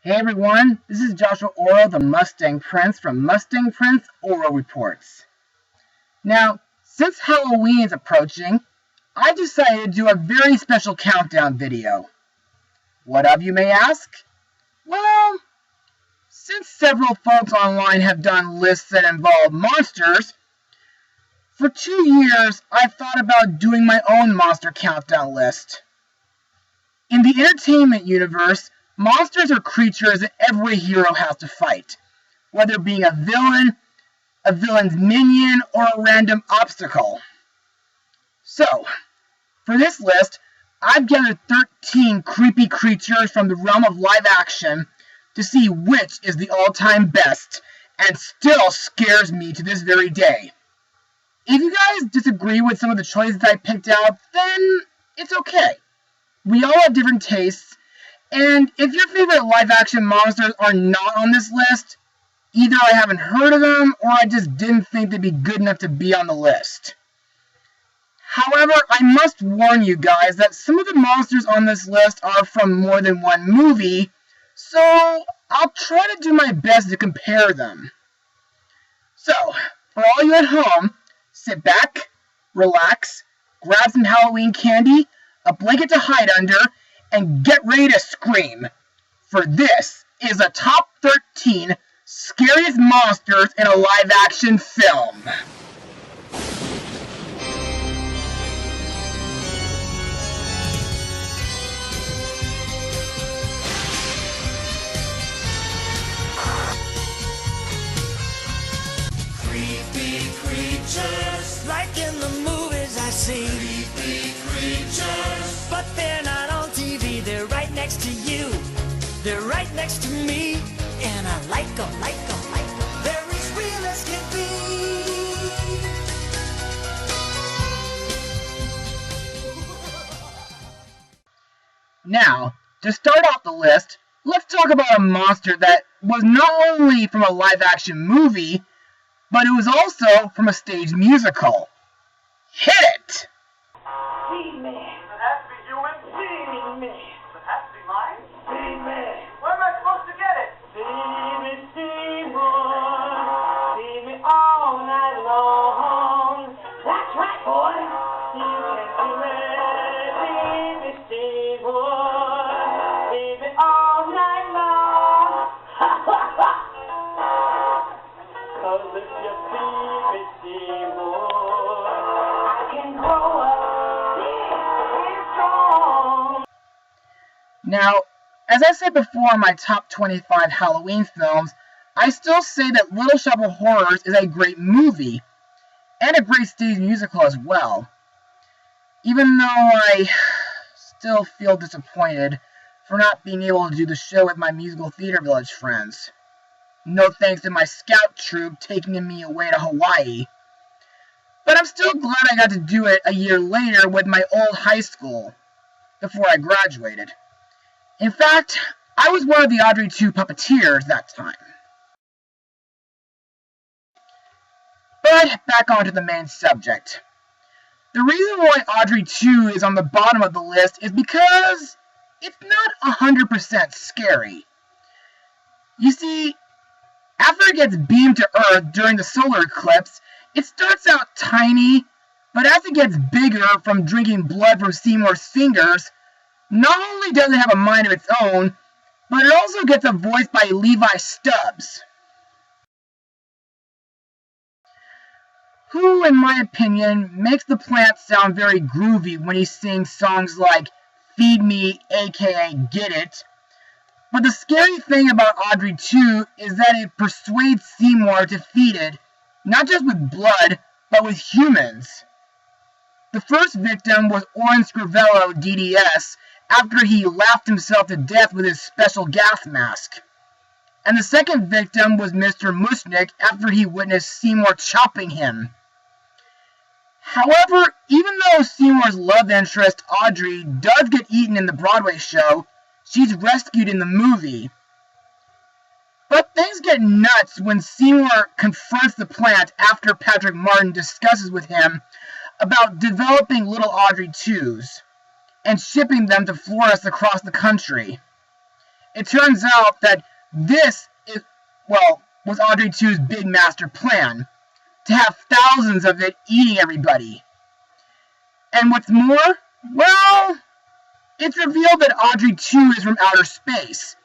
Hey everyone, this is Joshua Orro, the Mustang Prince from Mustang Prince Orro Reports. Now, since Halloween is approaching, I decided to do a very special countdown video. What of, you may ask? Well, since several folks online have done lists that involve monsters, for 2 years I've thought about doing my own monster countdown list. In the entertainment universe, monsters are creatures that every hero has to fight, whether being a villain's minion, or a random obstacle. So, for this list, I've gathered 13 creepy creatures from the realm of live action to see which is the all-time best and still scares me to this very day. If you guys disagree with some of the choices I picked out, then it's okay. We all have different tastes, and if your favorite live-action monsters are not on this list, either I haven't heard of them, or I just didn't think they'd be good enough to be on the list. However, I must warn you guys that some of the monsters on this list are from more than one movie, so I'll try to do my best to compare them. So, for all you at home, sit back, relax, grab some Halloween candy, a blanket to hide under, and get ready to scream. For this is a top 13 scariest monsters in a live-action film. Creepy creatures, like in the movies I see. Creepy creatures, but they're not on TV. They're right next to you. They're right next to me, and I like them. They're as real as can be. Now, to start off the list, let's talk about a monster that was not only from a live-action movie, but it was also from a stage musical. Hit it! See me. Does it have to be human? See me. Does it have to be mine? See me. Where am I supposed to get it? See me all night long. That's right, boy. You can see me, boy. See me all night long. Ha ha ha. 'Cause if you see me, boy, I can grow up big and strong. Now, as I said before in my top 25 Halloween films, I still say that Little Shop of Horrors is a great movie, and a great stage musical as well. Even though I still feel disappointed for not being able to do the show with my musical theater village friends. No thanks to my scout troop taking me away to Hawaii. But I'm still glad I got to do it a year later with my old high school, before I graduated. In fact, I was one of the Audrey 2 puppeteers that time. But back onto the main subject. The reason why Audrey 2 is on the bottom of the list is because it's not 100% scary. You see, after it gets beamed to Earth during the solar eclipse, it starts out tiny, but as it gets bigger from drinking blood from Seymour's fingers, not only does it have a mind of its own, but it also gets a voice by Levi Stubbs, who, in my opinion, makes the plant sound very groovy when he sings songs like Feed Me, aka Get It. But the scary thing about Audrey 2 is that it persuades Seymour to feed it, not just with blood, but with humans. The first victim was Orin Scrivello, DDS, after he laughed himself to death with his special gas mask. And the second victim was Mr. Mushnick after he witnessed Seymour chopping him. However, even though Seymour's love interest, Audrey, does get eaten in the Broadway show, she's rescued in the movie. But things get nuts when Seymour confronts the plant after Patrick Martin discusses with him about developing little Audrey 2s and shipping them to florists across the country. it turns out that this was Audrey 2's big master plan, to have thousands of it eating everybody. And what's more, well, it's revealed that Audrey 2 is from outer space.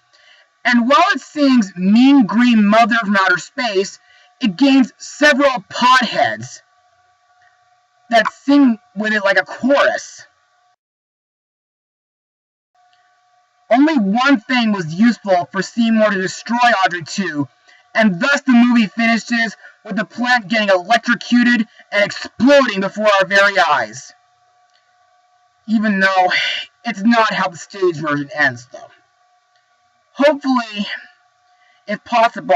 And while it sings Mean Green Mother from outer space, it gains several podheads that sing with it like a chorus. Only one thing was useful for Seymour to destroy Audrey 2, and thus the movie finishes with the plant getting electrocuted and exploding before our very eyes. Even though it's not how the stage version ends, though. Hopefully, if possible,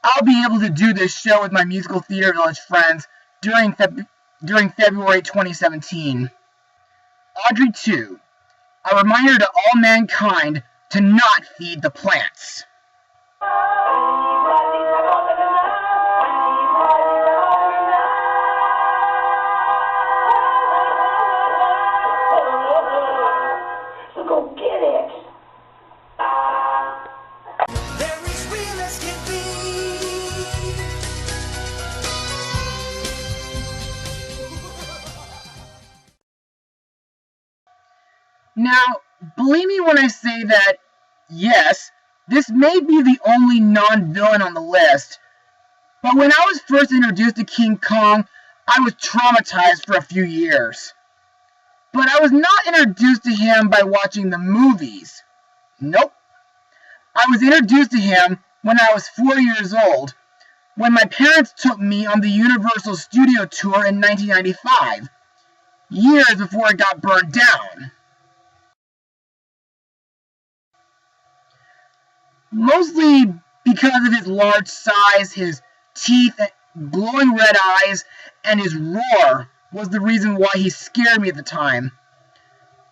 I'll be able to do this show with my Musical Theater Village friends during February 2017. Audrey 2, a reminder to all mankind to not feed the plants. So go get it. They're as real as can be. Now, believe me when I say that, yes, this may be the only non-villain on the list, but when I was first introduced to King Kong, I was traumatized for a few years. But I was not introduced to him by watching the movies. Nope. I was introduced to him when I was 4 years old, when my parents took me on the Universal Studio Tour in 1995, years before it got burned down. Mostly because of his large size, his teeth, glowing red eyes, and his roar was the reason why he scared me at the time.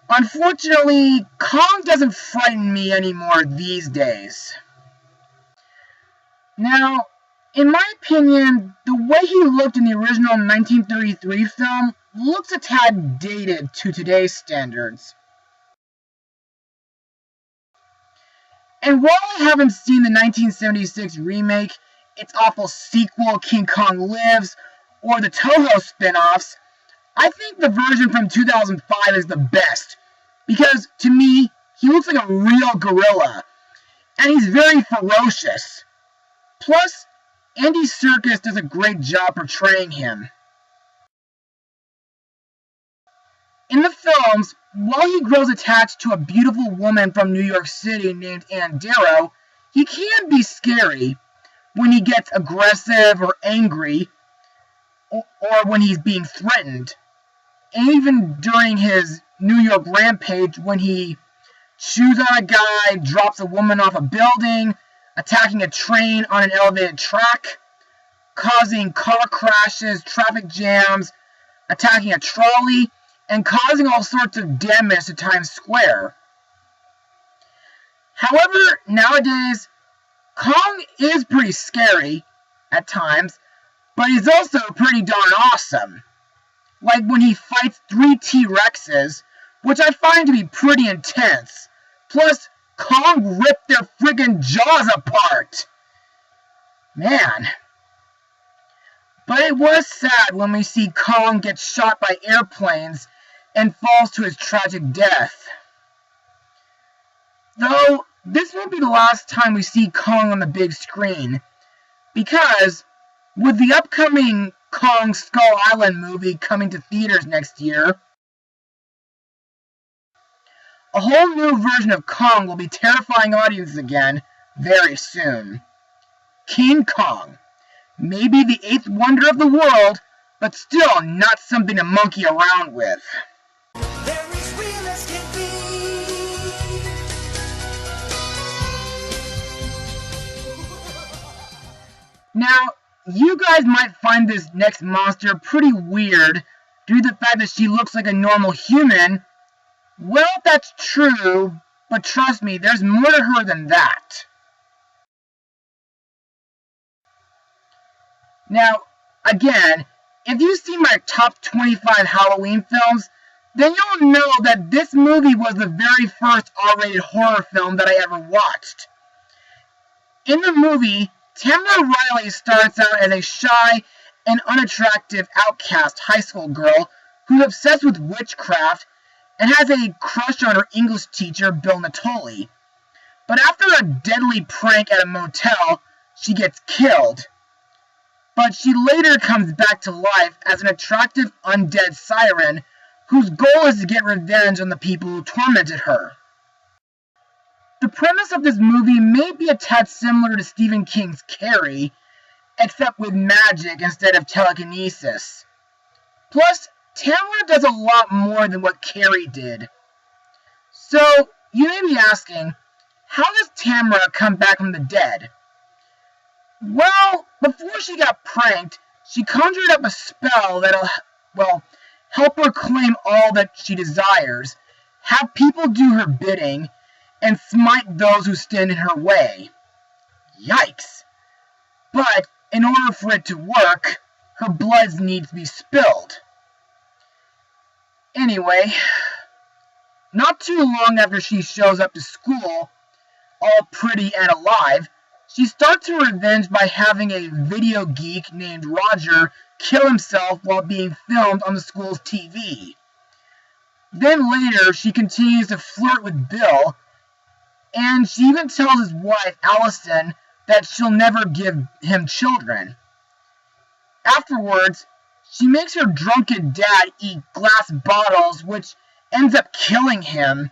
Unfortunately, Kong doesn't frighten me anymore these days. Now, in my opinion, the way he looked in the original 1933 film looks a tad dated to today's standards. And while I haven't seen the 1976 remake, its awful sequel, King Kong Lives, or the Toho spin-offs, I think the version from 2005 is the best, because, to me, he looks like a real gorilla, and he's very ferocious. Plus, Andy Serkis does a great job portraying him. In the films, while he grows attached to a beautiful woman from New York City named Ann Darrow, he can be scary when he gets aggressive or angry, or when he's being threatened. And even during his New York rampage, when he chews on a guy, drops a woman off a building, attacking a train on an elevated track, causing car crashes, traffic jams, attacking a trolley, and causing all sorts of damage to Times Square. However, nowadays, Kong is pretty scary at times, but he's also pretty darn awesome. Like when he fights 3 T-Rexes, which I find to be pretty intense. Plus, Kong ripped their friggin' jaws apart. Man. But it was sad when we see Kong get shot by airplanes and falls to his tragic death. Though, this won't be the last time we see Kong on the big screen, because with the upcoming Kong Skull Island movie coming to theaters next year, a whole new version of Kong will be terrifying audiences again very soon. King Kong. Maybe the 8th wonder of the world, but still not something to monkey around with. They're as real as can be. Now, you guys might find this next monster pretty weird due to the fact that she looks like a normal human. Well, that's true, but trust me, there's more to her than that. Now, again, if you see my top 25 Halloween films, then you'll know that this movie was the very first R-rated horror film that I ever watched. In the movie, Tamara Riley starts out as a shy and unattractive outcast high school girl who's obsessed with witchcraft and has a crush on her English teacher, Bill Natoli. But after a deadly prank at a motel, she gets killed. But she later comes back to life as an attractive undead siren whose goal is to get revenge on the people who tormented her. The premise of this movie may be a tad similar to Stephen King's Carrie, except with magic instead of telekinesis. Plus, Tamara does a lot more than what Carrie did. So, you may be asking, how does Tamara come back from the dead? Well, before she got pranked, she conjured up a spell that'll, help her claim all that she desires, have people do her bidding, and smite those who stand in her way. Yikes! But, in order for it to work, her blood needs to be spilled. Anyway, not too long after she shows up to school, all pretty and alive, she starts her revenge by having a video geek named Roger kill himself while being filmed on the school's TV. Then later, she continues to flirt with Bill, and she even tells his wife, Allison, that she'll never give him children. Afterwards, she makes her drunken dad eat glass bottles, which ends up killing him.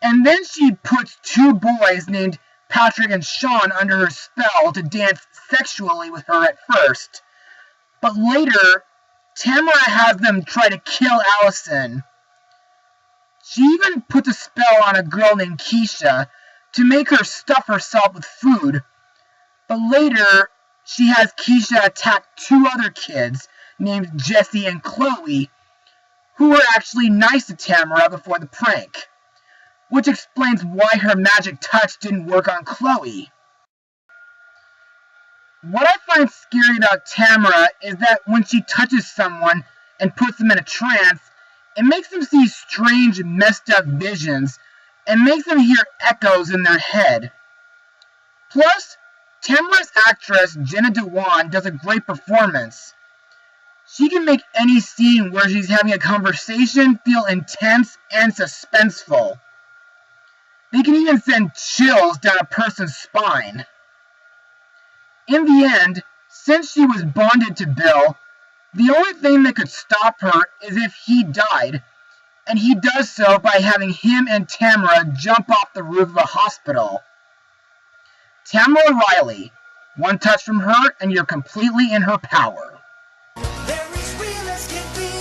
And then she puts two boys named Patrick and Sean under her spell to dance sexually with her at first. But later, Tamara has them try to kill Allison. She even puts a spell on a girl named Keisha to make her stuff herself with food. But later, she has Keisha attack two other kids named Jesse and Chloe, who were actually nice to Tamara before the prank, which explains why her magic touch didn't work on Chloe. What I find scary about Tamara is that when she touches someone and puts them in a trance, it makes them see strange, messed up visions and makes them hear echoes in their head. Plus, Tamara's actress, Jenna Dewan, does a great performance. She can make any scene where she's having a conversation feel intense and suspenseful. They can even send chills down a person's spine. In the end, since she was bonded to Bill, the only thing that could stop her is if he died, and he does so by having him and Tamara jump off the roof of a hospital. Tamara Riley, one touch from her and you're completely in her power. They're as real as can be.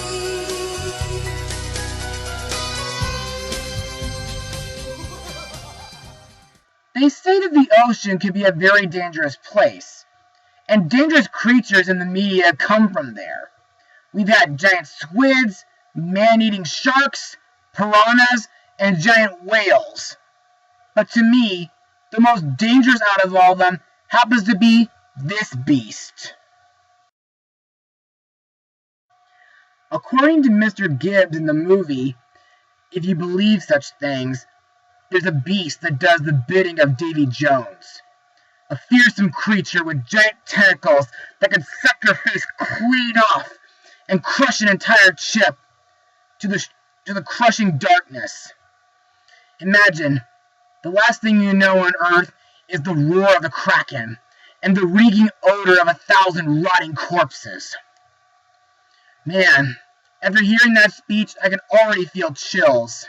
They say that the ocean can be a very dangerous place, and dangerous creatures in the media come from there. We've had giant squids, man-eating sharks, piranhas, and giant whales. But to me, the most dangerous out of all of them happens to be this beast. According to Mr. Gibbs in the movie, if you believe such things, there's a beast that does the bidding of Davy Jones. A fearsome creature with giant tentacles that can suck your face clean off and crush an entire ship to the crushing darkness. Imagine, the last thing you know on Earth is the roar of the Kraken and the reeking odor of 1,000 rotting corpses. Man, after hearing that speech, I can already feel chills.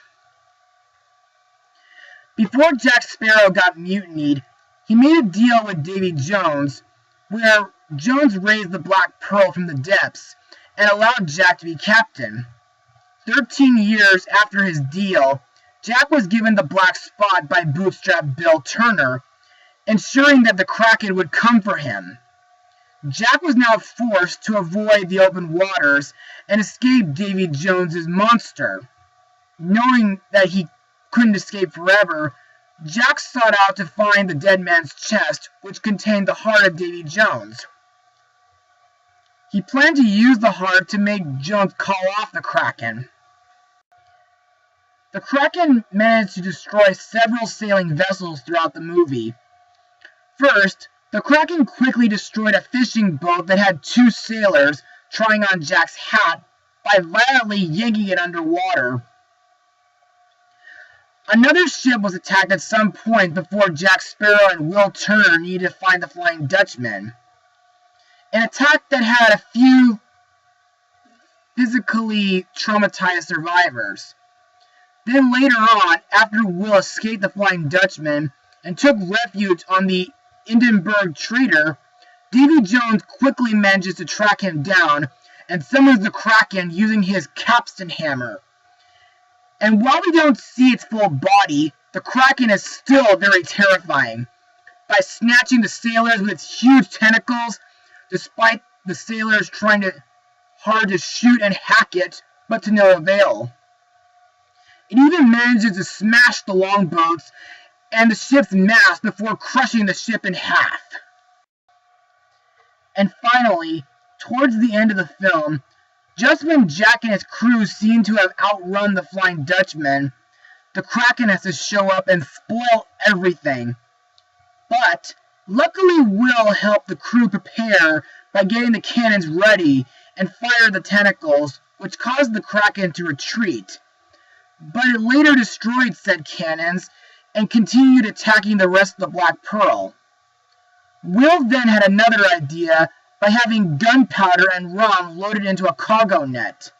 Before Jack Sparrow got mutinied, he made a deal with Davy Jones, where Jones raised the Black Pearl from the depths and allowed Jack to be captain. 13 years after his deal, Jack was given the Black Spot by Bootstrap Bill Turner, ensuring that the Kraken would come for him. Jack was now forced to avoid the open waters and escape Davy Jones's monster. Knowing that he couldn't escape forever, Jack sought out to find the dead man's chest, which contained the heart of Davy Jones. He planned to use the heart to make Jones call off the Kraken. the Kraken managed to destroy several sailing vessels throughout the movie. First, the Kraken quickly destroyed a fishing boat that had 2 sailors trying on Jack's hat by violently yanking it underwater. Another ship was attacked at some point before Jack Sparrow and Will Turner needed to find the Flying Dutchman. An attack that had a few physically traumatized survivors. Then later on, after Will escaped the Flying Dutchman and took refuge on the Hindenburg Trader, Davy Jones quickly manages to track him down and summons the Kraken using his capstan hammer. And while we don't see its full body, the Kraken is still very terrifying. By snatching the sailors with its huge tentacles, despite the sailors trying hard to shoot and hack it, but to no avail. It even manages to smash the longboats and the ship's mast before crushing the ship in half. And finally, towards the end of the film, just when Jack and his crew seem to have outrun the Flying Dutchman, the Kraken has to show up and spoil everything. But luckily Will helped the crew prepare by getting the cannons ready and fire the tentacles, which caused the Kraken to retreat. But it later destroyed said cannons and continued attacking the rest of the Black Pearl. Will then had another idea by having gunpowder and rum loaded into a cargo net.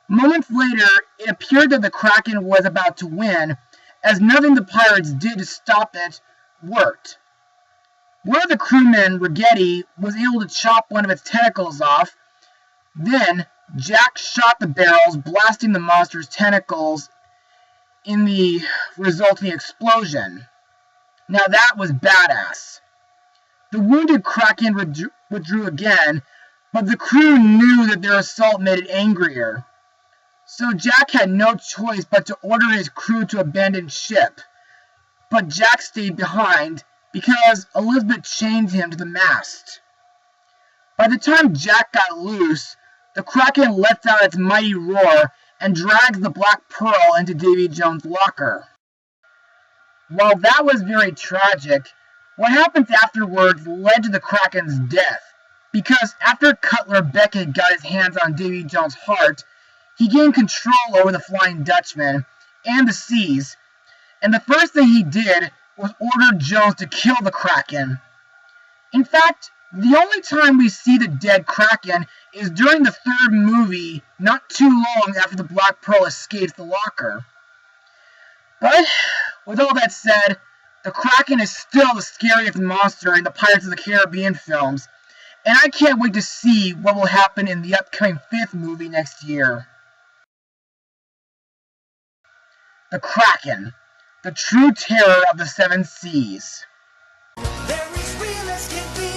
Moments later, it appeared that the Kraken was about to win, as nothing the pirates did to stop it worked. One of the crewmen, Rigetti, was able to chop one of its tentacles off. Then, Jack shot the barrels, blasting the monster's tentacles in the resulting explosion. Now that was badass. The wounded Kraken withdrew again, but the crew knew that their assault made it angrier. So Jack had no choice but to order his crew to abandon ship. But Jack stayed behind because Elizabeth chained him to the mast. By the time Jack got loose, the Kraken lets out its mighty roar and drags the Black Pearl into Davy Jones' locker. While that was very tragic, what happens afterwards led to the Kraken's death, because after Cutler Beckett got his hands on Davy Jones' heart, he gained control over the Flying Dutchman and the seas, and the first thing he did was order Jones to kill the Kraken. In fact, the only time we see the dead Kraken is during the 3rd movie, not too long after the Black Pearl escapes the locker. But, with all that said, the Kraken is still the scariest monster in the Pirates of the Caribbean films, and I can't wait to see what will happen in the upcoming 5th movie next year. The Kraken, the true terror of the 7 seas. They're as real as can be.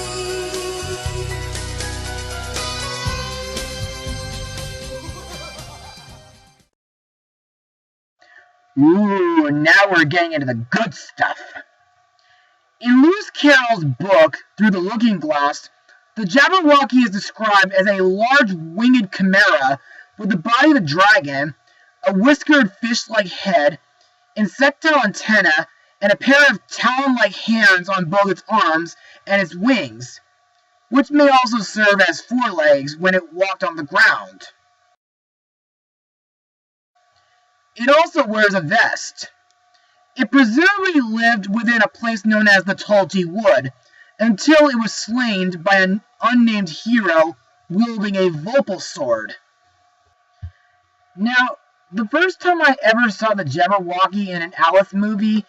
Ooh, now we're getting into the good stuff. In Lewis Carroll's book, Through the Looking Glass, the Jabberwocky is described as a large winged chimera with the body of a dragon, a whiskered fish-like head, insectile antenna, and a pair of talon-like hands on both its arms and its wings, which may also serve as forelegs when it walked on the ground. It also wears a vest. It presumably lived within a place known as the Tulgey Wood, until it was slain by an unnamed hero wielding a Volpal sword. Now, the first time I ever saw the Jabberwocky in an Alice movie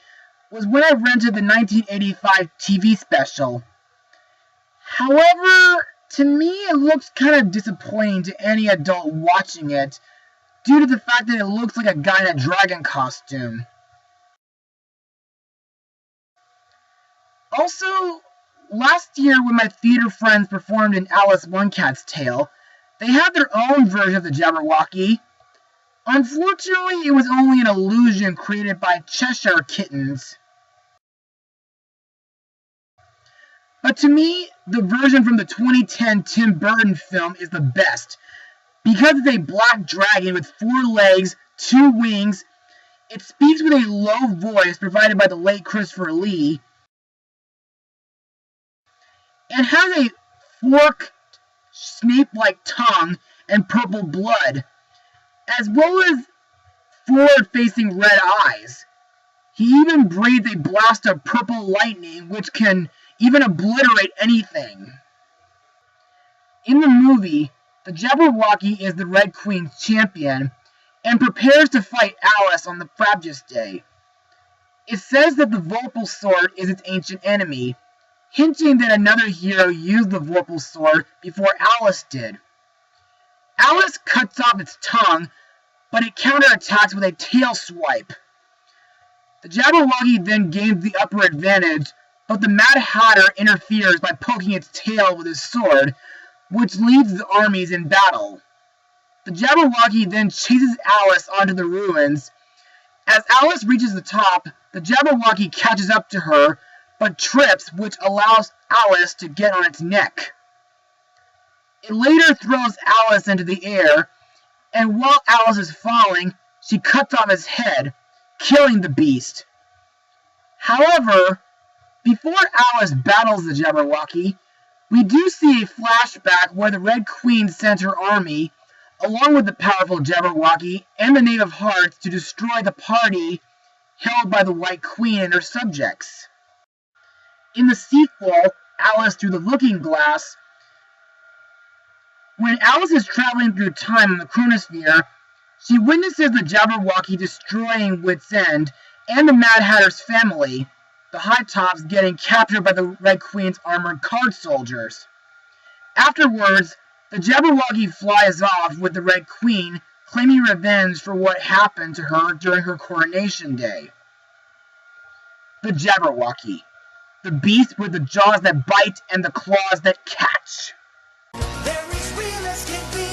was when I rented the 1985 TV special. However, to me it looks kind of disappointing to any adult watching it, due to the fact that it looks like a guy in a dragon costume. Also, last year when my theater friends performed in Alice One Cat's Tale, they had their own version of the Jabberwocky. Unfortunately, it was only an illusion created by Cheshire Kittens. But to me, the version from the 2010 Tim Burton film is the best, because it's a black dragon with 4 legs, 2 wings, It speaks with a low voice provided by the late Christopher Lee, and has a forked, snake-like tongue and purple blood, as well as forward-facing red eyes. He even breathes a blast of purple lightning, which can even obliterate anything. In the movie, the Jabberwocky is the Red Queen's champion and prepares to fight Alice on the Frabjous Day. It says that the Vorpal sword is its ancient enemy, hinting that another hero used the Vorpal sword before Alice did. Alice cuts off its tongue, but it counterattacks with a tail swipe. The Jabberwocky then gains the upper advantage, but the Mad Hatter interferes by poking its tail with his sword, which leads the armies in battle. The Jabberwocky then chases Alice onto the ruins. As Alice reaches the top, the Jabberwocky catches up to her, but trips, which allows Alice to get on its neck. It later throws Alice into the air, and while Alice is falling, she cuts off his head, killing the beast. However, before Alice battles the Jabberwocky, we do see a flashback where the Red Queen sends her army, along with the powerful Jabberwocky and the Knave of Hearts, to destroy the party held by the White Queen and her subjects. In the sequel, Alice Through the Looking Glass, when Alice is traveling through time in the Chronosphere, she witnesses the Jabberwocky destroying Wit's End and the Mad Hatter's family, the High Tops getting captured by the Red Queen's armored card soldiers. Afterwards, the Jabberwocky flies off with the Red Queen, claiming revenge for what happened to her during her coronation day. The Jabberwocky, the beast with the jaws that bite and the claws that catch. They're as real as can be.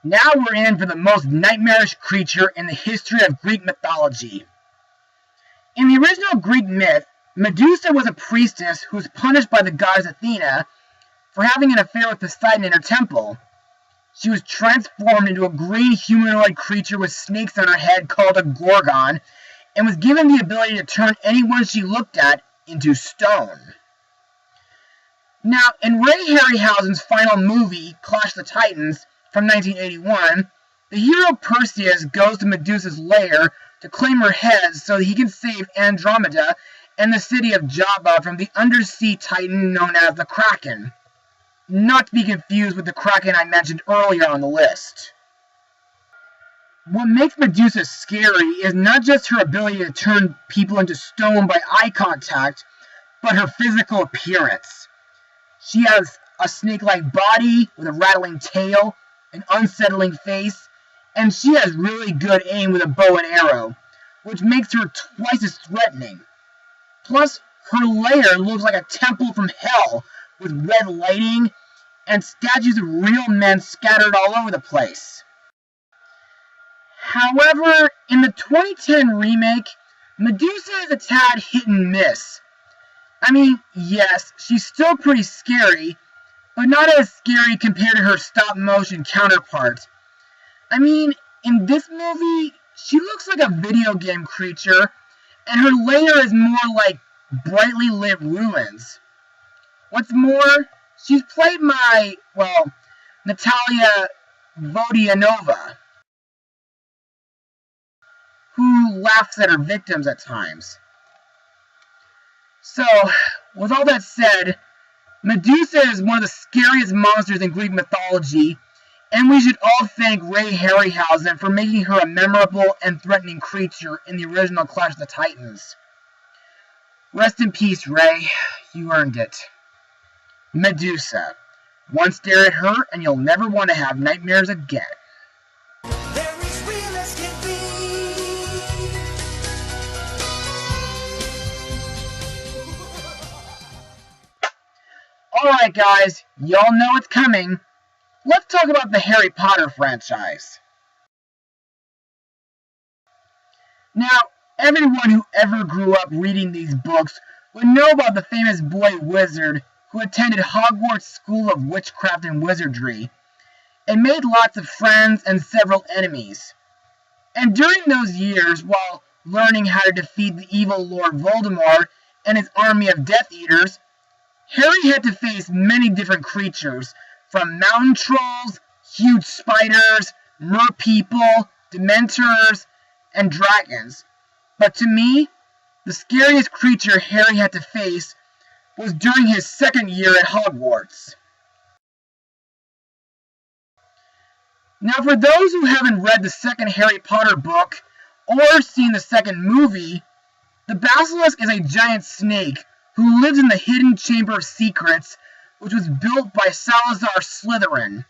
Now we're in for the most nightmarish creature in the history of Greek mythology. In the original Greek myth, Medusa was a priestess who was punished by the goddess Athena for having an affair with Poseidon in her temple. She was transformed into a green humanoid creature with snakes on her head called a gorgon, and was given the ability to turn anyone she looked at into stone. Now, in Ray Harryhausen's final movie, Clash of the Titans, from 1981, the hero Perseus goes to Medusa's lair to claim her head so that he can save Andromeda and the city of Java from the undersea titan known as the Kraken. Not to be confused with the Kraken I mentioned earlier on the list. What makes Medusa scary is not just her ability to turn people into stone by eye contact, but her physical appearance. She has a snake-like body with a rattling tail, an unsettling face, and she has really good aim with a bow and arrow, which makes her twice as threatening. Plus, her lair looks like a temple from hell, with red lighting and statues of real men scattered all over the place. However, in the 2010 remake, Medusa is a tad hit and miss. I mean, yes, she's still pretty scary, but not as scary compared to her stop-motion counterpart. I mean, in this movie, she looks like a video game creature, and her lair is more like brightly lit ruins. What's more, she's played by, Natalia Vodianova, who laughs at her victims at times. So, with all that said, Medusa is one of the scariest monsters in Greek mythology, and we should all thank Ray Harryhausen for making her a memorable and threatening creature in the original Clash of the Titans. Rest in peace, Ray. You earned it. Medusa. One stare at her, and you'll never want to have nightmares again. They're as real as can be. Alright guys, y'all know it's coming. Let's talk about the Harry Potter franchise. Now, everyone who ever grew up reading these books would know about the famous boy wizard who attended Hogwarts School of Witchcraft and Wizardry, and made lots of friends and several enemies. And during those years, while learning how to defeat the evil Lord Voldemort and his army of Death Eaters, Harry had to face many different creatures, from mountain trolls, huge spiders, merpeople, dementors, and dragons. But to me, the scariest creature Harry had to face was during his second year at Hogwarts. Now, for those who haven't read the second Harry Potter book or seen the second movie, the basilisk is a giant snake who lives in the hidden Chamber of Secrets, which was built by Salazar Slytherin,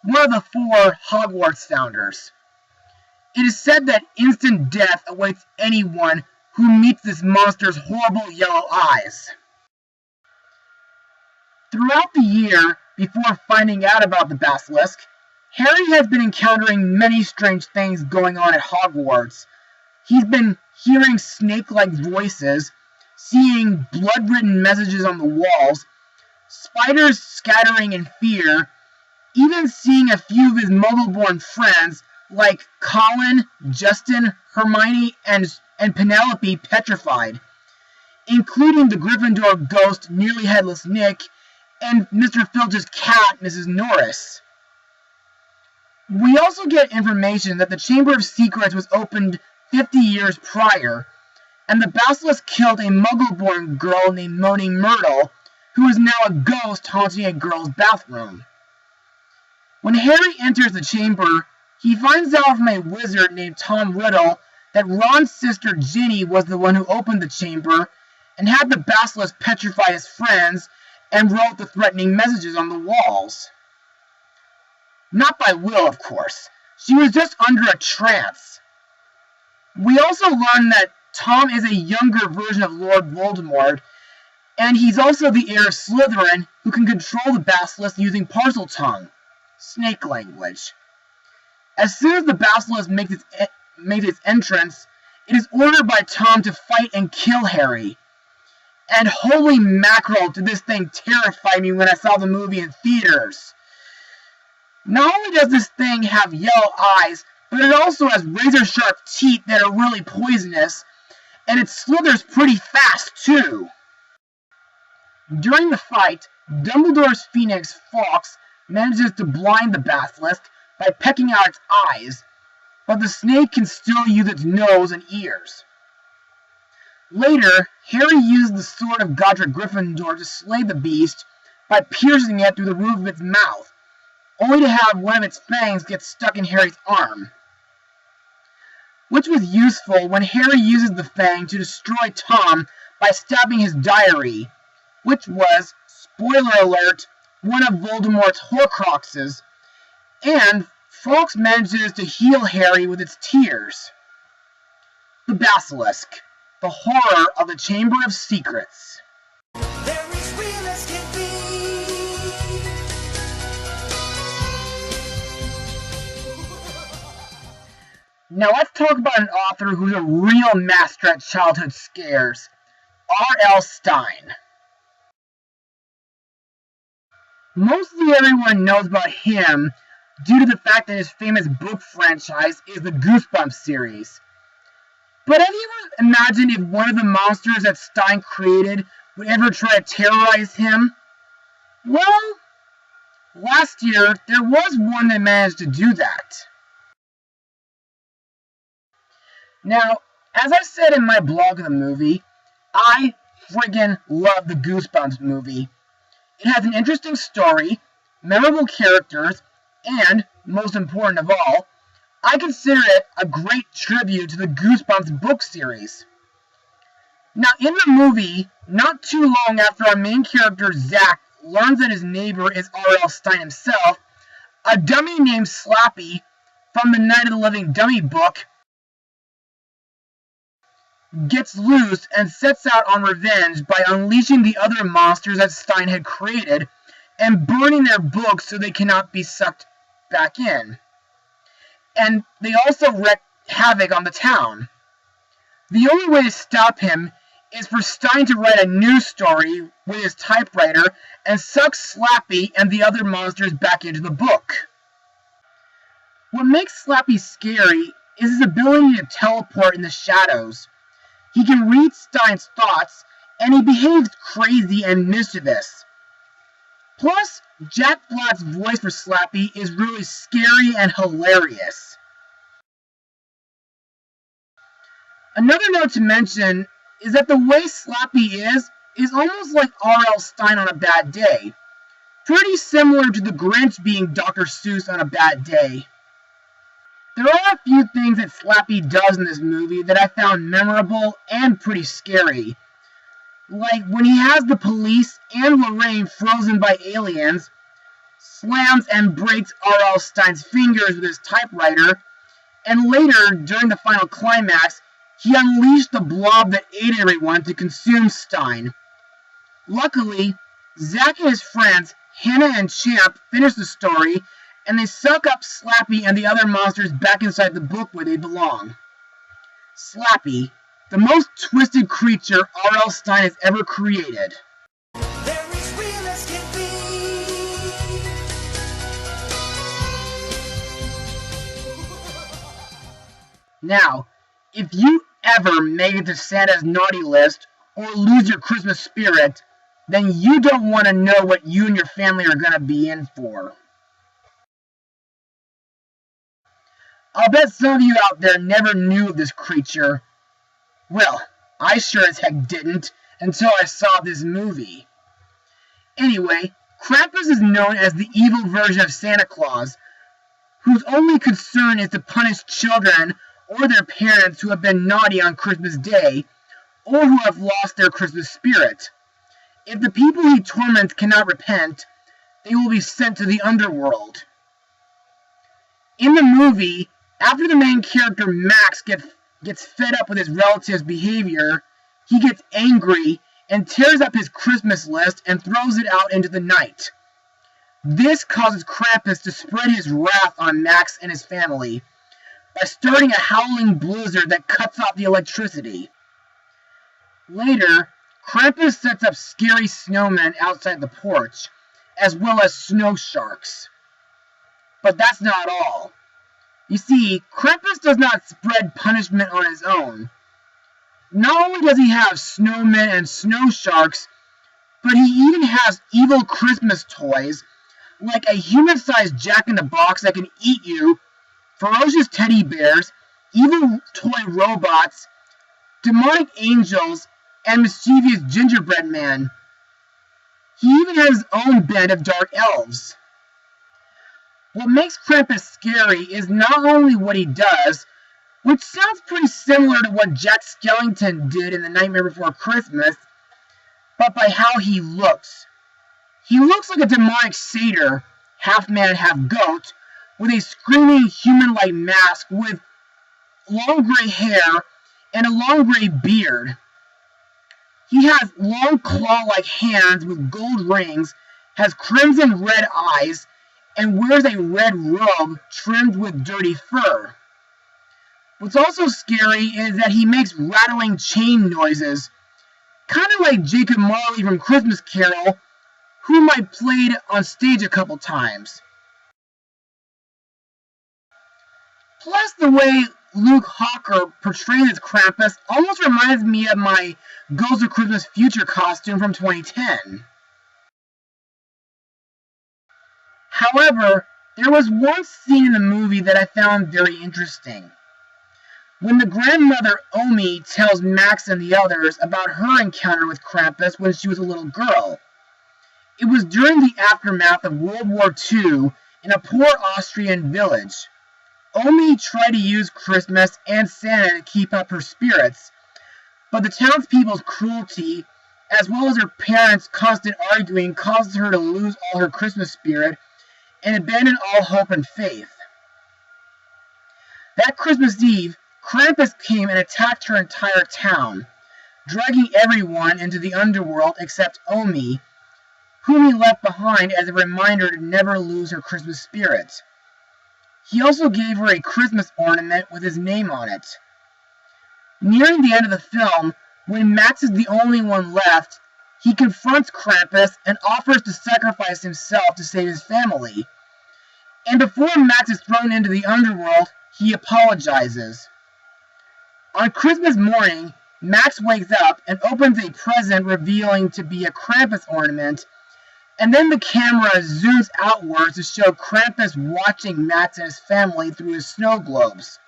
one of the 4 Hogwarts founders. It is said that instant death awaits anyone who meets this monster's horrible yellow eyes. Throughout the year, before finding out about the basilisk, Harry has been encountering many strange things going on at Hogwarts. He's been hearing snake-like voices, seeing blood-written messages on the walls, spiders scattering in fear, even seeing a few of his muggle-born friends like Colin, Justin, Hermione, and Penelope petrified, including the Gryffindor ghost Nearly Headless Nick and Mr. Filch's cat, Mrs. Norris. We also get information that the Chamber of Secrets was opened 50 years prior, and the basilisk killed a muggle-born girl named Moaning Myrtle, who is now a ghost haunting a girl's bathroom. When Harry enters the chamber, he finds out from a wizard named Tom Riddle that Ron's sister Ginny was the one who opened the chamber and had the basilisk petrify his friends and wrote the threatening messages on the walls. Not by will, of course. She was just under a trance. We also learn that Tom is a younger version of Lord Voldemort, and he's also the heir of Slytherin, who can control the basilisk using parcel tongue, snake language. As soon as the basilisk makes its entrance, it is ordered by Tom to fight and kill Harry. And holy mackerel, did this thing terrify me when I saw the movie in theaters. Not only does this thing have yellow eyes, but it also has razor-sharp teeth that are really poisonous, and it slithers pretty fast, too. During the fight, Dumbledore's Phoenix, Fawkes, manages to blind the basilisk by pecking out its eyes, but the snake can still use its nose and ears. Later, Harry uses the sword of Godric Gryffindor to slay the beast by piercing it through the roof of its mouth, only to have one of its fangs get stuck in Harry's arm. Which was useful when Harry uses the fang to destroy Tom by stabbing his diary, which was, spoiler alert, one of Voldemort's Horcruxes, and Fawkes manages to heal Harry with its tears. The Basilisk, the horror of the Chamber of Secrets. They're as real as can be. Now let's talk about an author who's a real master at childhood scares, R.L. Stine. Mostly everyone knows about him due to the fact that his famous book franchise is the Goosebumps series. But have you ever imagined if one of the monsters that Stine created would ever try to terrorize him? Well, last year there was one that managed to do that. Now, as I said in my blog of the movie, I friggin' love the Goosebumps movie. It has an interesting story, memorable characters, and, most important of all, I consider it a great tribute to the Goosebumps book series. Now, in the movie, not too long after our main character, Zach, learns that his neighbor is R.L. Stine himself, a dummy named Slappy, from the Night of the Living Dummy book, gets loose and sets out on revenge by unleashing the other monsters that Stine had created and burning their books so they cannot be sucked back in. And they also wreak havoc on the town. The only way to stop him is for Stein to write a news story with his typewriter and suck Slappy and the other monsters back into the book. What makes Slappy scary is his ability to teleport in the shadows. He can read Stein's thoughts, and he behaves crazy and mischievous. Plus, Jack Black's voice for Slappy is really scary and hilarious. Another note to mention is that the way Slappy is almost like R.L. Stine on a bad day. Pretty similar to the Grinch being Dr. Seuss on a bad day. There are a few things that Slappy does in this movie that I found memorable and pretty scary. Like when he has the police and Lorraine frozen by aliens, slams and breaks R.L. Stine's fingers with his typewriter, and later, during the final climax, he unleashed the blob that ate everyone to consume Stein. Luckily, Zack and his friends, Hannah and Champ, finish the story, and they suck up Slappy and the other monsters back inside the book where they belong. Slappy, the most twisted creature R.L. Stine has ever created. They're as real as can be. Now, if you ever make it to Santa's naughty list or lose your Christmas spirit, then you don't want to know what you and your family are going to be in for. I'll bet some of you out there never knew of this creature. Well, I sure as heck didn't until I saw this movie. Anyway, Krampus is known as the evil version of Santa Claus, whose only concern is to punish children or their parents who have been naughty on Christmas Day, or who have lost their Christmas spirit. If the people he torments cannot repent, they will be sent to the underworld. In the movie, after the main character Max gets fed up with his relative's behavior, he gets angry and tears up his Christmas list and throws it out into the night. This causes Krampus to spread his wrath on Max and his family by starting a howling blizzard that cuts off the electricity. Later, Krampus sets up scary snowmen outside the porch, as well as snow sharks. But that's not all. You see, Krampus does not spread punishment on his own. Not only does he have snowmen and snow sharks, but he even has evil Christmas toys, like a human-sized Jack-in-the-Box that can eat you, ferocious teddy bears, evil toy robots, demonic angels, and mischievous gingerbread man. He even has his own band of dark elves. What makes Krampus scary is not only what he does, which sounds pretty similar to what Jack Skellington did in The Nightmare Before Christmas, but by how he looks. He looks like a demonic satyr, half man, half goat, with a screaming human-like mask with long gray hair and a long gray beard. He has long claw-like hands with gold rings, has crimson red eyes, and wears a red robe trimmed with dirty fur. What's also scary is that he makes rattling chain noises, kind of like Jacob Marley from Christmas Carol, whom I played on stage a couple times. Plus, the way Luke Hawker portrays as Krampus almost reminds me of my Ghost of Christmas Future costume from 2010. However, there was one scene in the movie that I found very interesting. When the grandmother Omi tells Max and the others about her encounter with Krampus when she was a little girl. It was during the aftermath of World War II in a poor Austrian village. Omi tried to use Christmas and Santa to keep up her spirits, but the townspeople's cruelty, as well as her parents' constant arguing, caused her to lose all her Christmas spirit and abandon all hope and faith. That Christmas Eve, Krampus came and attacked her entire town, dragging everyone into the underworld except Omi, whom he left behind as a reminder to never lose her Christmas spirit. He also gave her a Christmas ornament with his name on it. Nearing the end of the film, When Max is the only one left, he confronts Krampus and offers to sacrifice himself to save his family. And before Max is thrown into the underworld, he apologizes. On Christmas morning, Max wakes up and opens a present revealing to be a Krampus ornament, and then the camera zooms outwards to show Krampus watching Max and his family through his snow globes.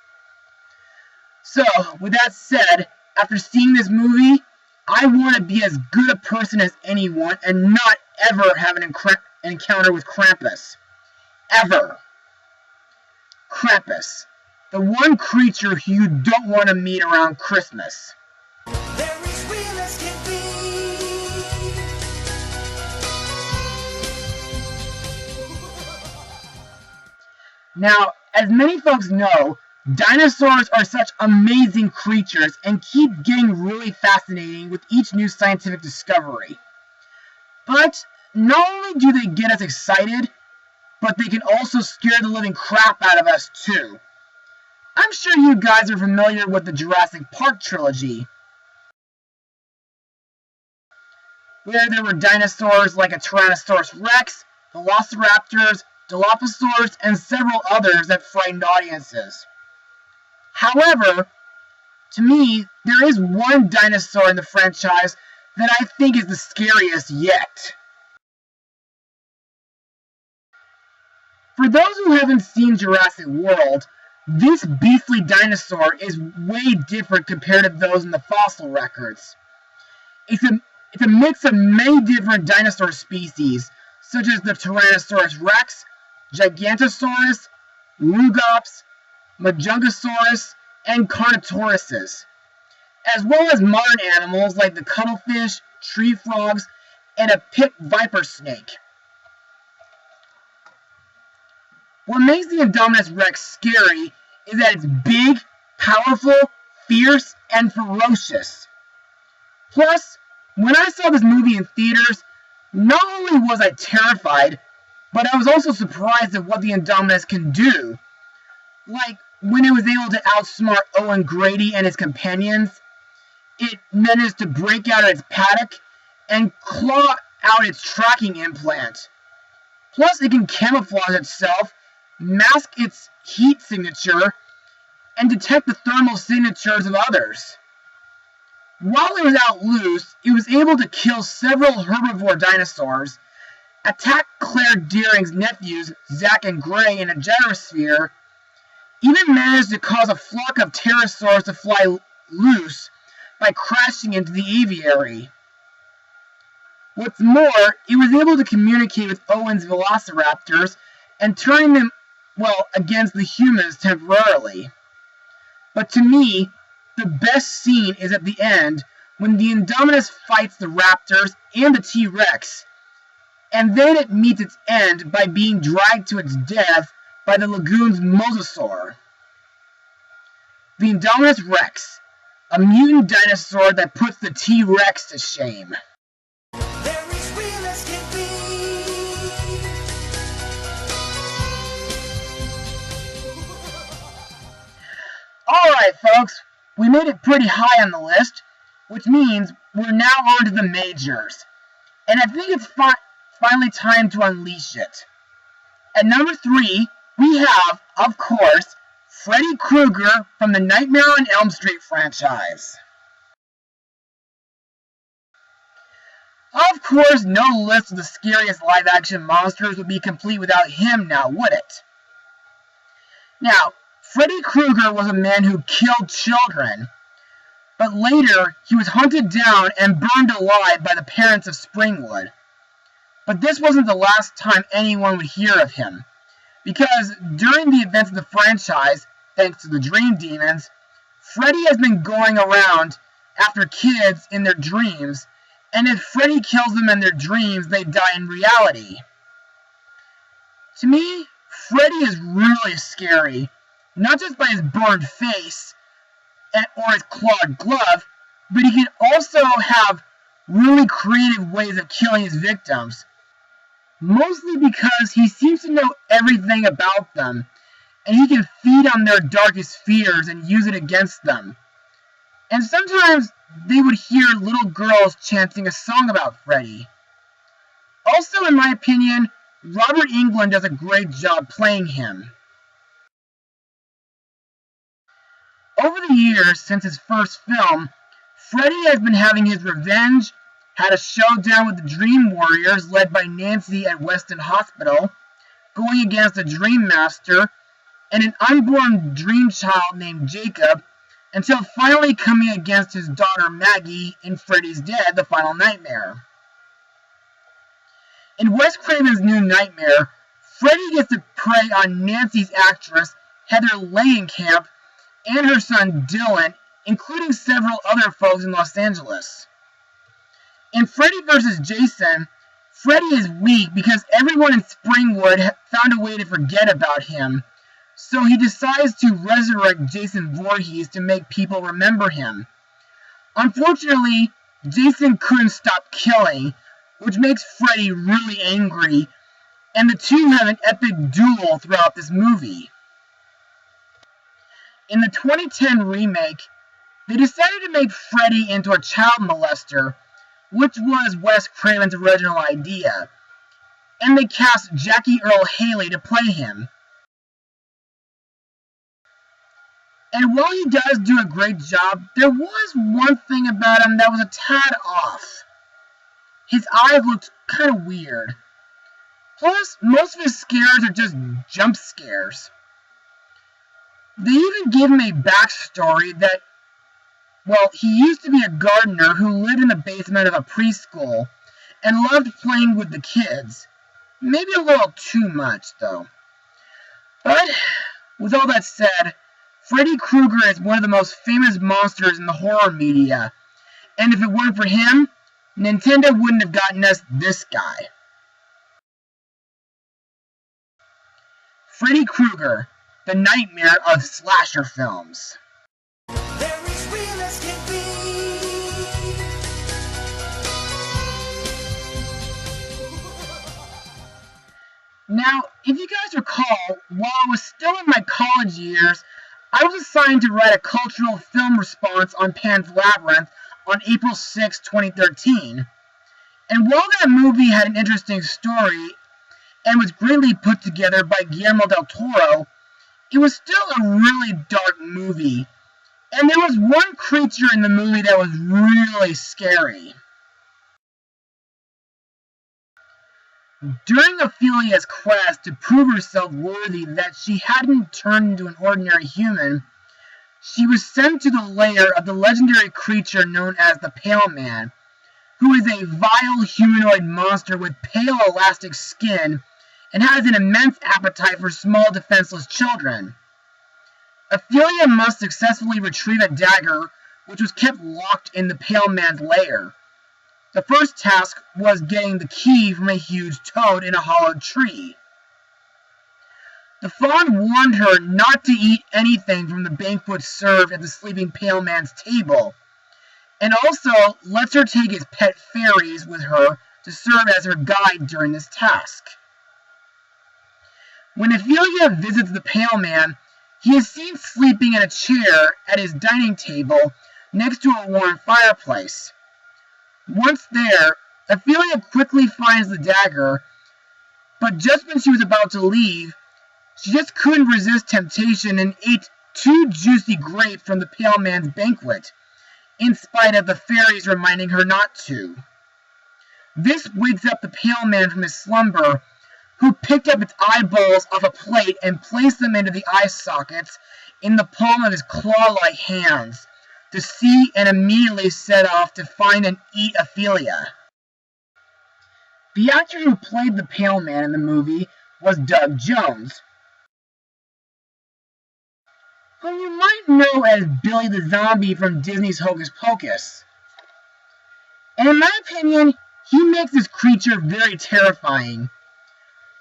So, with that said, after seeing this movie, I want to be as good a person as anyone and not ever have an encounter with Krampus. Ever. Krampus. The one creature who you don't want to meet around Christmas. They're as real as can be. Now, as many folks know, dinosaurs are such amazing creatures and keep getting really fascinating with each new scientific discovery. But not only do they get us excited, but they can also scare the living crap out of us too. I'm sure you guys are familiar with the Jurassic Park trilogy, where there were dinosaurs like a Tyrannosaurus Rex, Velociraptors, Dilophosaurs, and several others that frightened audiences. However, to me, there is one dinosaur in the franchise that I think is the scariest yet. For those who haven't seen Jurassic World, this beastly dinosaur is way different compared to those in the fossil records. It's a mix of many different dinosaur species, such as the Tyrannosaurus Rex, Gigantosaurus, Rugops, Majungasaurus, and Carnotauruses, as well as modern animals like the cuttlefish, tree frogs, and a pit viper snake. What makes the Indominus Rex scary is that it's big, powerful, fierce, and ferocious. Plus, when I saw this movie in theaters, not only was I terrified, but I was also surprised at what the Indominus can do. Like, when it was able to outsmart Owen Grady and his companions, it managed to break out of its paddock and claw out its tracking implant. Plus, it can camouflage itself, mask its heat signature, and detect the thermal signatures of others. While it was out loose, it was able to kill several herbivore dinosaurs, attack Claire Deering's nephews, Zack and Gray, in a gyrosphere, even managed to cause a flock of pterosaurs to fly loose by crashing into the aviary. What's more, it was able to communicate with Owen's velociraptors and turning them, against the humans temporarily. But to me, the best scene is at the end, when the Indominus fights the raptors and the T-Rex, and then it meets its end by being dragged to its death by the lagoon's mosasaur. The Indominus Rex, a mutant dinosaur that puts the T-Rex to shame. They're as real as can be. Alright folks, we made it pretty high on the list, which means we're now on to the majors. And I think it's finally time to unleash it. At number 3, we have, of course, Freddy Krueger from the Nightmare on Elm Street franchise. Of course, no list of the scariest live-action monsters would be complete without him now, would it? Now, Freddy Krueger was a man who killed children, but later he was hunted down and burned alive by the parents of Springwood. But this wasn't the last time anyone would hear of him, because during the events of the franchise, thanks to the Dream Demons, Freddy has been going around after kids in their dreams, and if Freddy kills them in their dreams, they die in reality. To me, Freddy is really scary, not just by his burned face or his clawed glove, but he can also have really creative ways of killing his victims. Mostly because he seems to know everything about them, and he can feed on their darkest fears and use it against them. And sometimes they would hear little girls chanting a song about Freddy. Also, in my opinion, Robert Englund does a great job playing him. Over the years, since his first film, Freddy has been having his revenge, had a showdown with the Dream Warriors led by Nancy at Weston Hospital, going against a Dream Master, and an unborn dream child named Jacob, until finally coming against his daughter Maggie in Freddy's Dead, The Final Nightmare. In Wes Craven's New Nightmare, Freddy gets to prey on Nancy's actress, Heather Langenkamp, and her son Dylan, including several other folks in Los Angeles. In Freddy vs. Jason, Freddy is weak because everyone in Springwood found a way to forget about him, so he decides to resurrect Jason Voorhees to make people remember him. Unfortunately, Jason couldn't stop killing, which makes Freddy really angry, and the two have an epic duel throughout this movie. In the 2010 remake, they decided to make Freddy into a child molester, which was Wes Craven's original idea, and they cast Jackie Earle Haley to play him. And while he does do a great job, there was one thing about him that was a tad off. His eyes looked kind of weird. Plus, most of his scares are just jump scares. They even give him a backstory that, well, he used to be a gardener who lived in the basement of a preschool and loved playing with the kids. Maybe a little too much, though. But, with all that said, Freddy Krueger is one of the most famous monsters in the horror media, and if it weren't for him, Nintendo wouldn't have gotten us this guy. Freddy Krueger, the nightmare of slasher films. They're as real as can be. Now, if you guys recall, while I was still in my college years, I was assigned to write a cultural film response on Pan's Labyrinth on April 6, 2013. And while that movie had an interesting story and was greatly put together by Guillermo del Toro, it was still a really dark movie. And there was one creature in the movie that was really scary. During Ophelia's quest to prove herself worthy that she hadn't turned into an ordinary human, she was sent to the lair of the legendary creature known as the Pale Man, who is a vile humanoid monster with pale elastic skin and has an immense appetite for small defenseless children. Ophelia must successfully retrieve a dagger which was kept locked in the Pale Man's lair. The first task was getting the key from a huge toad in a hollowed tree. The fawn warned her not to eat anything from the banquet served at the sleeping Pale Man's table, and also lets her take his pet fairies with her to serve as her guide during this task. When Ophelia visits the Pale Man, he is seen sleeping in a chair at his dining table next to a warm fireplace. Once there, Ophelia quickly finds the dagger, but just when she was about to leave, she just couldn't resist temptation and ate 2 juicy grapes from the Pale Man's banquet, in spite of the fairies reminding her not to. This wakes up the Pale Man from his slumber, who picked up its eyeballs off a plate and placed them into the eye sockets in the palm of his claw-like hands, to see and immediately set off to find and eat Ophelia. The actor who played the Pale Man in the movie was Doug Jones, whom you might know as Billy the Zombie from Disney's Hocus Pocus. And in my opinion, he makes this creature very terrifying.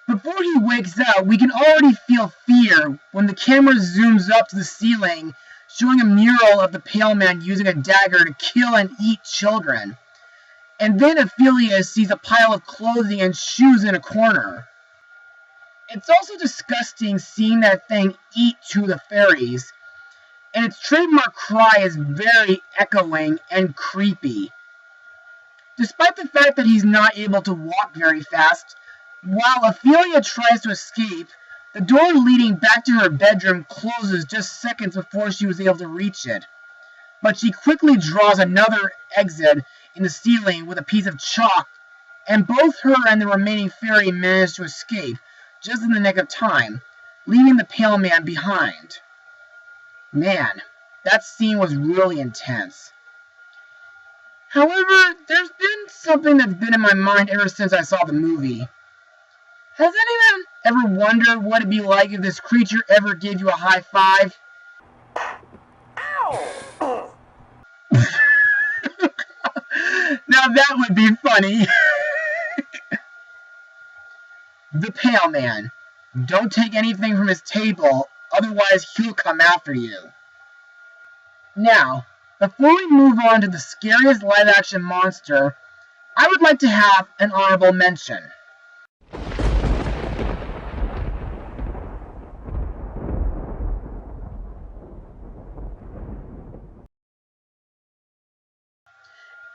Before he wakes up, we can already feel fear when the camera zooms up to the ceiling, showing a mural of the Pale Man using a dagger to kill and eat children. And then Ophelia sees a pile of clothing and shoes in a corner. It's also disgusting seeing that thing eat 2 of the fairies. and its trademark cry is very echoing and creepy. Despite the fact that he's not able to walk very fast, while Ophelia tries to escape, the door leading back to her bedroom closes just seconds before she was able to reach it. But she quickly draws another exit in the ceiling with a piece of chalk, and both her and the remaining fairy manage to escape just in the nick of time, leaving the pale man behind. Man, that scene was really intense. However, there's been something that's been in my mind ever since I saw the movie. Has anyone ever wondered what it'd be like if this creature ever gave you a high five? Ow! Now that would be funny. The Pale Man. Don't take anything from his table, otherwise he'll come after you. Now, before we move on to the scariest live-action monster, I would like to have an honorable mention.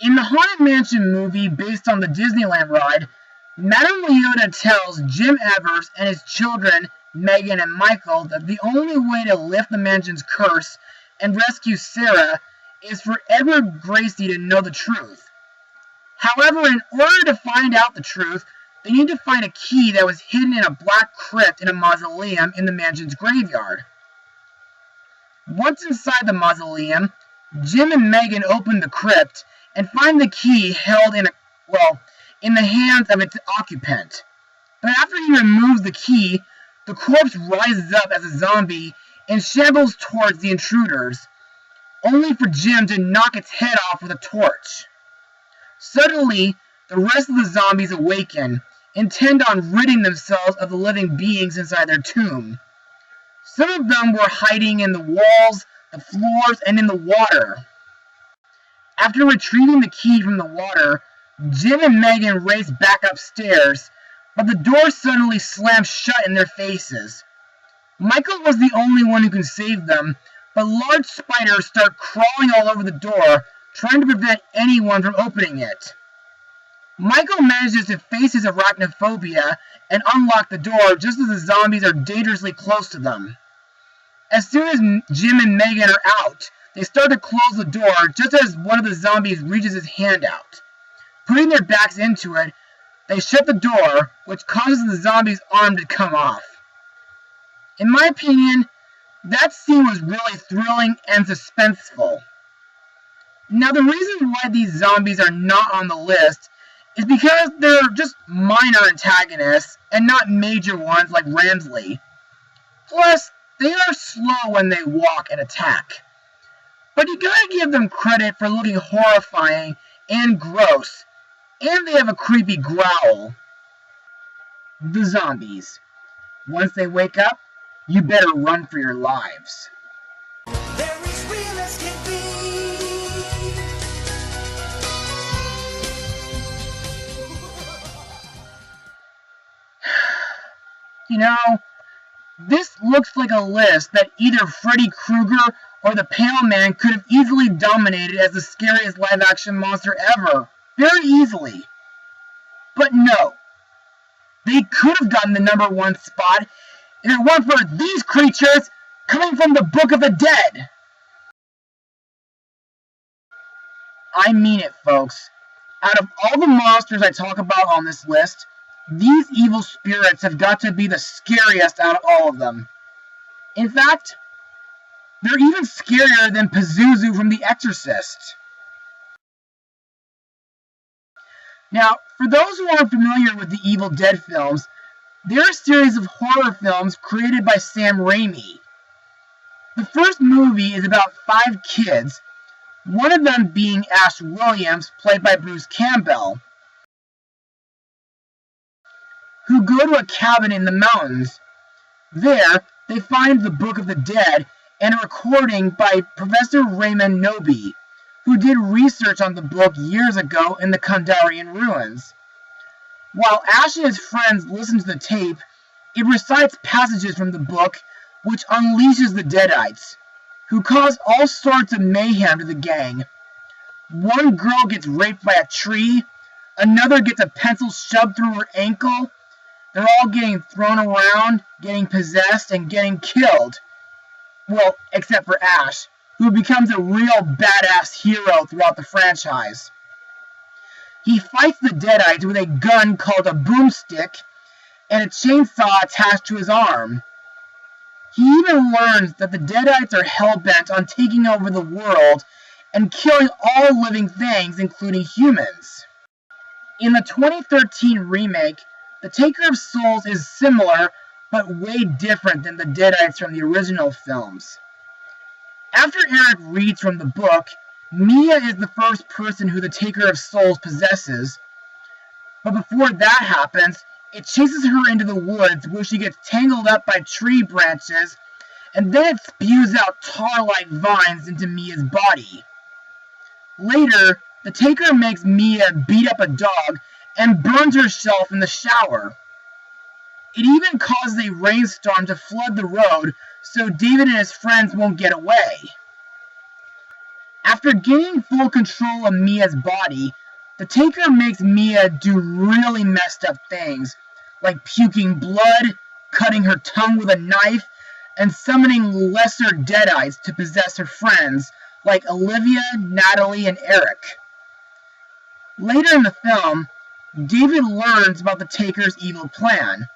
In the Haunted Mansion movie based on the Disneyland ride, Madame Leota tells Jim Evers and his children, Megan and Michael, that the only way to lift the mansion's curse and rescue Sarah is for Edward Gracie to know the truth. However, in order to find out the truth, they need to find a key that was hidden in a black crypt in a mausoleum in the mansion's graveyard. Once inside the mausoleum, Jim and Megan open the crypt and find the key held in the hands of its occupant. But after he removes the key, the corpse rises up as a zombie and shambles towards the intruders, only for Jim to knock its head off with a torch. Suddenly, the rest of the zombies awaken, intent on ridding themselves of the living beings inside their tomb. Some of them were hiding in the walls, the floors, and in the water. After retrieving the key from the water, Jim and Megan race back upstairs, but the door suddenly slams shut in their faces. Michael was the only one who can save them, but large spiders start crawling all over the door, trying to prevent anyone from opening it. Michael manages to face his arachnophobia and unlock the door just as the zombies are dangerously close to them. As soon as Jim and Megan are out, they start to close the door just as one of the zombies reaches his hand out. Putting their backs into it, they shut the door, which causes the zombie's arm to come off. In my opinion, that scene was really thrilling and suspenseful. Now, the reason why these zombies are not on the list is because they're just minor antagonists and not major ones like Ramsley. Plus, they are slow when they walk and attack. But you gotta give them credit for looking horrifying and gross, and they have a creepy growl. The zombies. Once they wake up, you better run for your lives. They're as real as can be. You know, this looks like a list that either Freddy Krueger or the Pale Man could have easily dominated as the scariest live-action monster ever. Very easily. But no. They could have gotten the #1 spot if it weren't for these creatures coming from the Book of the Dead. I mean it, folks. Out of all the monsters I talk about on this list, these evil spirits have got to be the scariest out of all of them. In fact, they're even scarier than Pazuzu from The Exorcist. Now, for those who aren't familiar with the Evil Dead films, they're a series of horror films created by Sam Raimi. The first movie is about 5 kids, one of them being Ash Williams, played by Bruce Campbell, who go to a cabin in the mountains. There, they find the Book of the Dead and a recording by Professor Raymond Noby, who did research on the book years ago in the Kandarian ruins. While Ash and his friends listen to the tape, it recites passages from the book which unleashes the Deadites, who cause all sorts of mayhem to the gang. One girl gets raped by a tree, another gets a pencil shoved through her ankle. They're all getting thrown around, getting possessed, and getting killed. Well, except for Ash, who becomes a real badass hero throughout the franchise. He fights the Deadites with a gun called a boomstick and a chainsaw attached to his arm. He even learns that the Deadites are hell-bent on taking over the world and killing all living things, including humans. In the 2013 remake, the Taker of Souls is similar, but way different than the Deadites from the original films. After Eric reads from the book, Mia is the first person who the Taker of Souls possesses, but before that happens, it chases her into the woods where she gets tangled up by tree branches, and then it spews out tar-like vines into Mia's body. Later, the Taker makes Mia beat up a dog and burns herself in the shower. It even causes a rainstorm to flood the road so David and his friends won't get away. After gaining full control of Mia's body, the Taker makes Mia do really messed up things, like puking blood, cutting her tongue with a knife, and summoning lesser Deadites to possess her friends, like Olivia, Natalie, and Eric. Later in the film, David learns about the Taker's evil plan.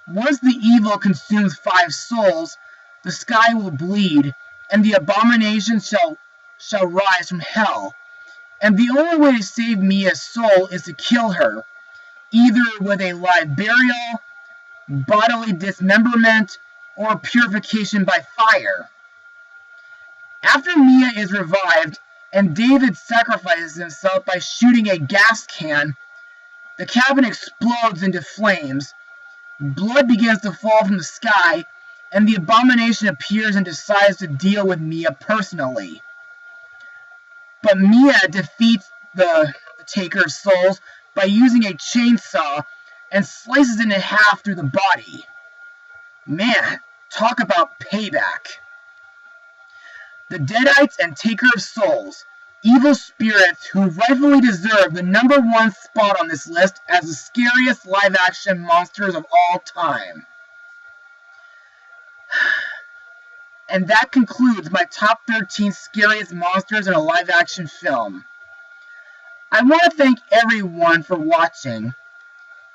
Once the evil consumes 5 souls, the sky will bleed, and the abomination shall rise from hell. And the only way to save Mia's soul is to kill her, either with a live burial, bodily dismemberment, or purification by fire. After Mia is revived, and David sacrifices himself by shooting a gas can, the cabin explodes into flames. Blood begins to fall from the sky, and the abomination appears and decides to deal with Mia personally. But Mia defeats the Taker of Souls by using a chainsaw and slices it in half through the body. Man, talk about payback. The Deadites and Taker of Souls, evil spirits who rightfully deserve the #1 spot on this list as the scariest live-action monsters of all time. And that concludes my top 13 scariest monsters in a live-action film. I want to thank everyone for watching,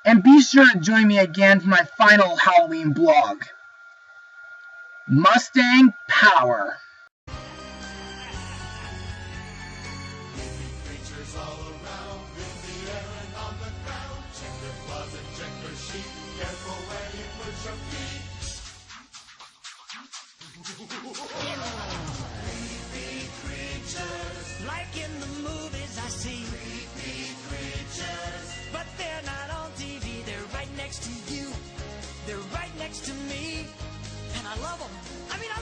and be sure to join me again for my final Halloween blog. Mustang Power. Creatures all around, in the air and on the ground. Check their closet, check their sheet. Careful where you put your feet. Creepy creatures, like in the movies I see. Creepy creatures, but they're not on TV. They're right next to you. They're right next to me, and I love them. I mean, I